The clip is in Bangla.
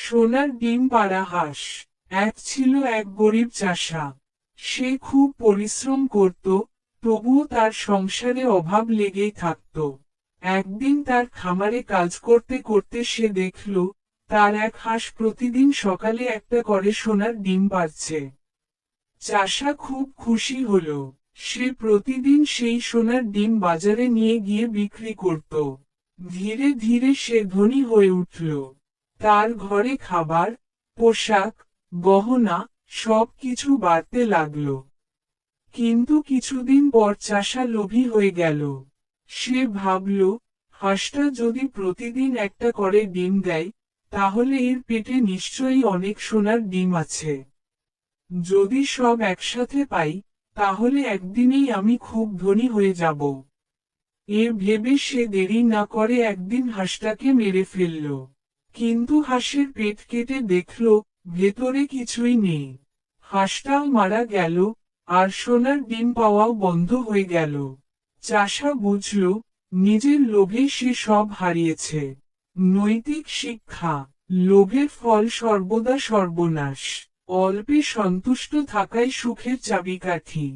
সোনার ডিম পাড়া হাঁস। এক ছিল এক গরিব চাষা। সে খুব পরিশ্রম করত, তবুও তার সংসারে অভাব লেগেই থাকত। একদিন তার খামারে কাজ করতে করতে সে দেখল, তার এক হাঁস প্রতিদিন সকালে একটা করে সোনার ডিম পাড়ছে। চাষা খুব খুশি হল। সে প্রতিদিন সেই সোনার ডিম বাজারে নিয়ে গিয়ে বিক্রি করত। ধীরে ধীরে সে ধনী হয়ে উঠল। তার ঘরে খাবার, পোশাক, গহনা সব কিছু বাড়তে লাগল। কিন্তু কিছুদিন পর চাষা লোভী হয়ে গেল। সে ভাবল, হাঁসটা যদি প্রতিদিন একটা করে ডিম দেয়, তাহলে এর পেটে নিশ্চয়ই অনেক সোনার ডিম আছে। যদি সব একসাথে পাই, তাহলে একদিনেই আমি খুব ধনী হয়ে যাব। এ ভেবে সে দেরি না করে একদিন হাঁসটাকে মেরে ফেলল। কিন্তু হাঁসের পেট কেটে দেখল, ভেতরে কিছুই নেই। হাঁসটাও মারা গেল, আর সোনার ডিম পাওয়াও বন্ধ হয়ে গেল। চাষা বুঝল, নিজের লোভে সে সব হারিয়েছে। নৈতিক শিক্ষা: লোভের ফল সর্বদা সর্বনাশ। অল্পে সন্তুষ্ট থাকাই সুখের চাবিকাঠি।